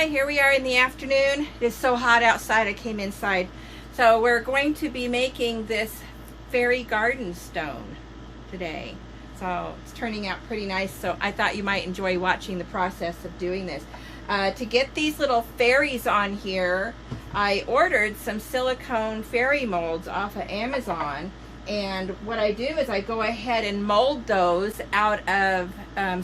Hi, here we are in the afternoon. It is so hot outside, I came inside. So we're going to be making this fairy garden stone today. So it's turning out pretty nice, so I thought you might enjoy watching the process of doing this. To get these little fairies on here, I ordered some silicone fairy molds off of Amazon. And what I do is I go ahead and mold those out of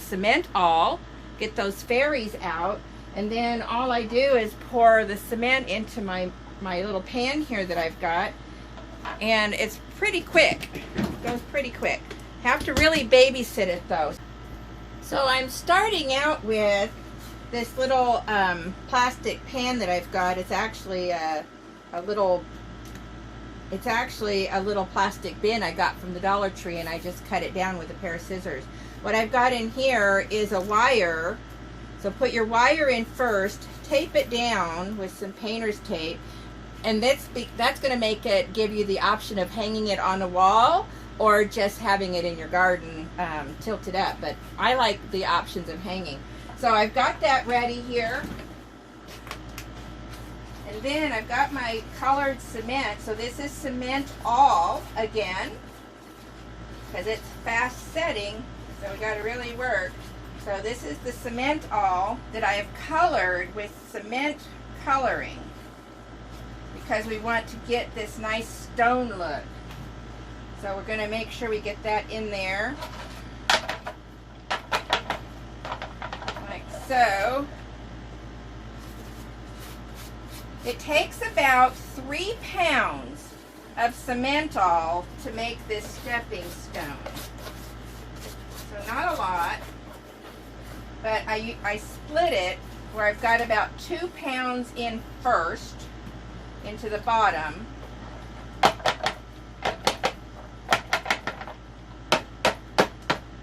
Cemental, get those fairies out, and then all I do is pour the cement into my little pan here that I've got, and it's pretty quick. It goes pretty quick. Have to really babysit it though. So I'm starting out with this little plastic pan that I've got. It's actually a little plastic bin I got from the Dollar Tree, and I just cut it down with a pair of scissors. What I've got in here is a wire. So put your wire in first, tape it down with some painter's tape, and that's going to make it, give you the option of hanging it on a wall or just having it in your garden tilted up. But I like the options of hanging. So I've got that ready here. And then I've got my colored cement. So this is Cemental again, because it's fast setting, so we got to really work. So this is the Cemental that I have colored with cement coloring, because we want to get this nice stone look. So we're going to make sure we get that in there, like so. It takes about 3 pounds of Cemental to make this stepping stone. So not a lot, but I split it where I've got about 2 pounds in first into the bottom.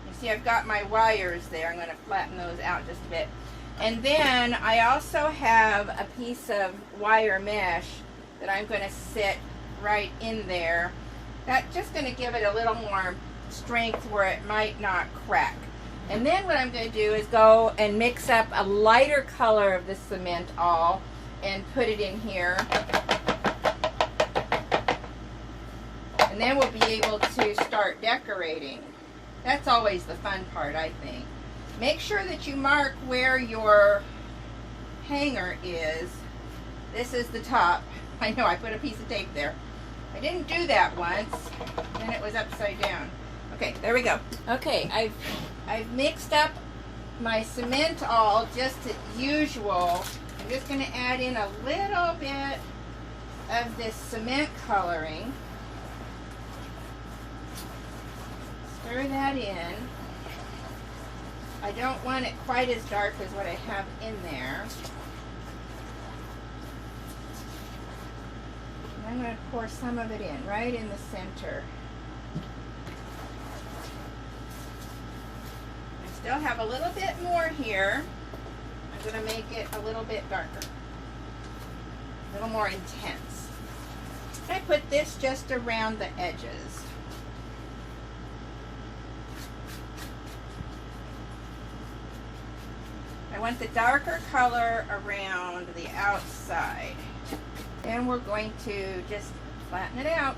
You see I've got my wires there. I'm going to flatten those out just a bit. And then I also have a piece of wire mesh that I'm going to sit right in there. That's just going to give it a little more strength where it might not crack. And then what I'm going to do is go and mix up a lighter color of the Cemental and put it in here. And then we'll be able to start decorating. That's always the fun part, I think. Make sure that you mark where your hanger is. This is the top. I know I put a piece of tape there. I didn't do that once, then it was upside down. Okay, there we go. Okay, I've mixed up my Cemental just as usual. I'm just going to add in a little bit of this cement coloring. Stir that in. I don't want it quite as dark as what I have in there. And I'm going to pour some of it in, right in the center. I still have a little bit more here. I'm going to make it a little bit darker, a little more intense. I put this just around the edges. I want the darker color around the outside. And we're going to just flatten it out.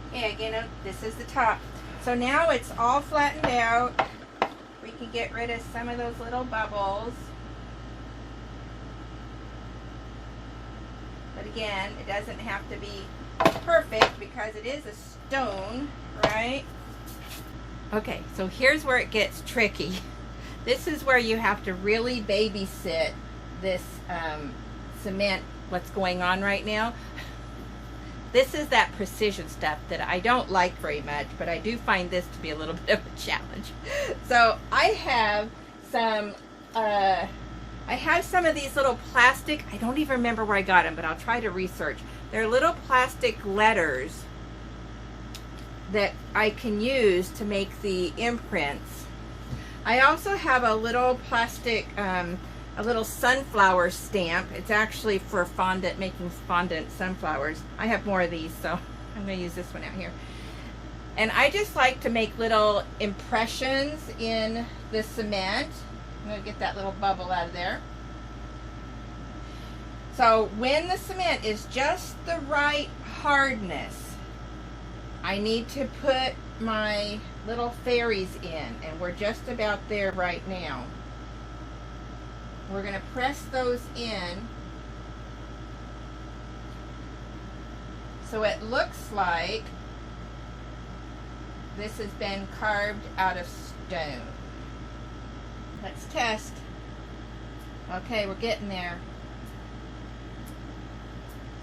Okay, again, this is the top. So now it's all flattened out. We can get rid of some of those little bubbles. But again, it doesn't have to be perfect because it is a stone, right? Okay, so here's where it gets tricky. This is where you have to really babysit this cement, what's going on right now. This is that precision stuff that I don't like very much, but I do find this to be a little bit of a challenge. So I have some of these little plastic, I don't even remember where I got them, but I'll try to research. They're little plastic letters that I can use to make the imprints. I also have a little plastic, a little sunflower stamp. It's actually for fondant, making fondant sunflowers. I have more of these, so I'm going to use this one out here. And I just like to make little impressions in the cement. I'm going to get that little bubble out of there. So when the cement is just the right hardness, I need to put my little fairies in, and we're just about there right now. We're going to press those in so it looks like this has been carved out of stone. Let's test. Okay, we're getting there.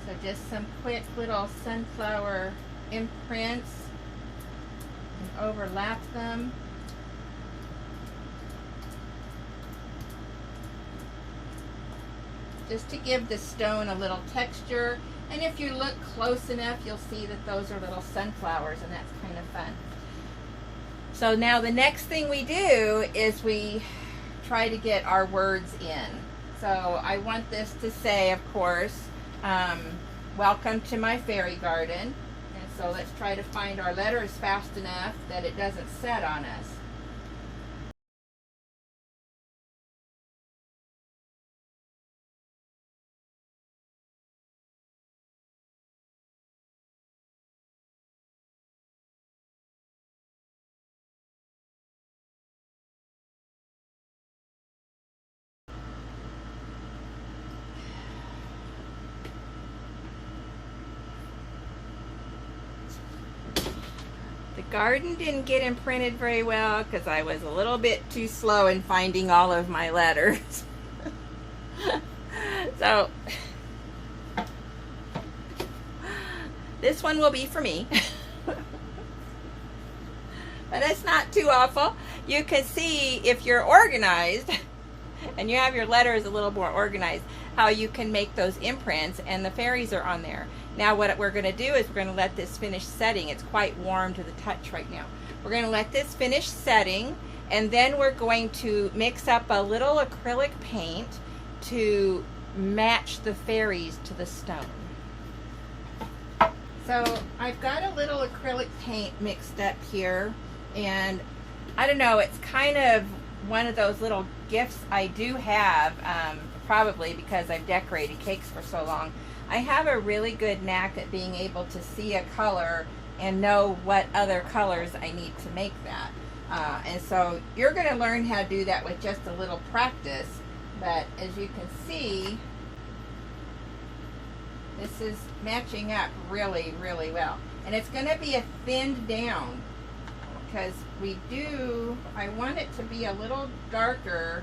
So just some quick little sunflower imprints and overlap them. Just to give the stone a little texture. And if you look close enough, you'll see that those are little sunflowers, and that's kind of fun. So now the next thing we do is we try to get our words in. So I want this to say, of course, welcome to my fairy garden. And so let's try to find our letters fast enough that it doesn't set on us. The garden didn't get imprinted very well because I was a little bit too slow in finding all of my letters. So this one will be for me. But it's not too awful. You can see if you're organized and you have your letters a little more organized, how you can make those imprints, and the fairies are on there. Now what we're going to do is we're going to let this finish setting. It's quite warm to the touch right now. We're going to let this finish setting, and then we're going to mix up a little acrylic paint to match the fairies to the stone. So I've got a little acrylic paint mixed up here, and I don't know, it's kind of one of those little gifts I do have, probably because I've decorated cakes for so long. I have a really good knack at being able to see a color and know what other colors I need to make that. And so you're going to learn how to do that with just a little practice. But as you can see, this is matching up really, really well. And it's going to be a thinned down because I want it to be a little darker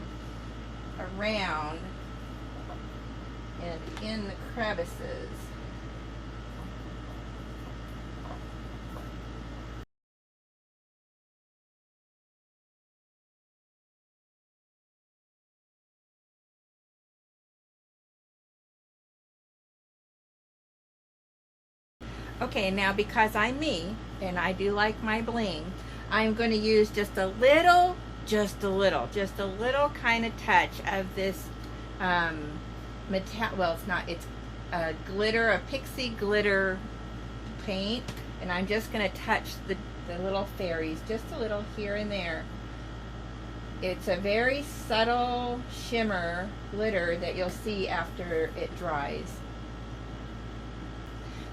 around and in the crevices. Okay, now because I'm me and I do like my bling, I'm going to use just a little kind of touch of this it's a pixie glitter paint, and I'm just going to touch the little fairies just a little here and there. It's a very subtle shimmer glitter that you'll see after it dries.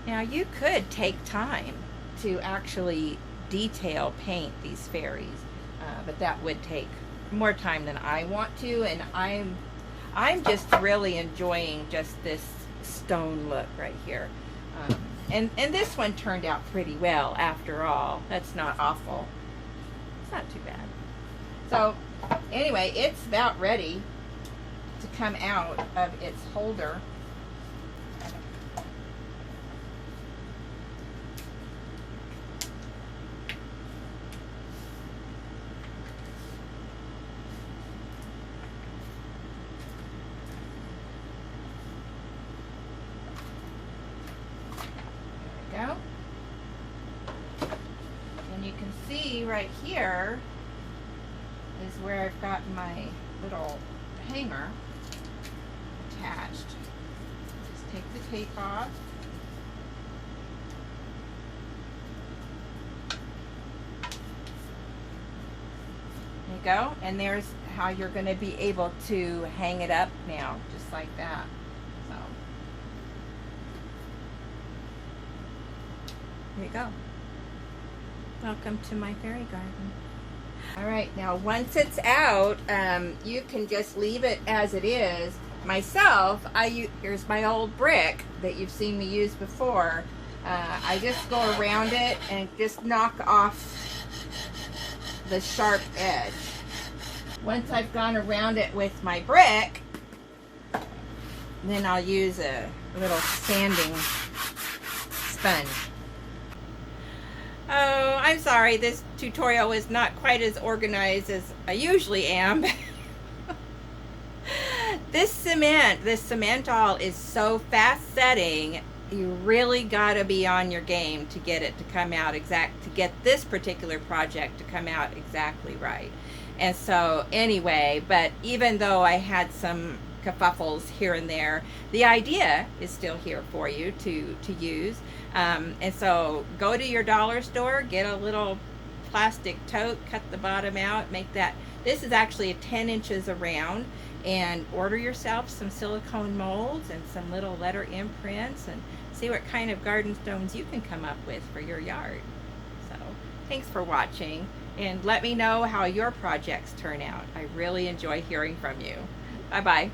Now you could take time to actually detail paint these fairies, but that would take more time than I want to, and I'm just really enjoying just this stone look right here. And this one turned out pretty well after all. That's not awful. It's not too bad. So anyway, it's about ready to come out of its holder. Go. And you can see right here is where I've got my little hanger attached. Just take the tape off. go. And there's how you're going to be able to hang it up now, just like that. So there you go. Welcome to my fairy garden. All right, now once it's out, you can just leave it as it is. Myself, here's my old brick that you've seen me use before. I just go around it and just knock off the sharp edge. Once I've gone around it with my brick, then I'll use a little sanding sponge. Oh, I'm sorry, this tutorial is not quite as organized as I usually am. This Cemental is so fast setting, you really gotta be on your game to get it to come out to get this particular project to come out exactly right. And so anyway, but even though I had some kerfuffles here and there, the idea is still here for you to use. And so go to your dollar store, get a little plastic tote, cut the bottom out, make that, this is actually 10 inches around, and order yourself some silicone molds and some little letter imprints and see what kind of garden stones you can come up with for your yard. So thanks for watching, and let me know how your projects turn out. I really enjoy hearing from you. Bye-bye.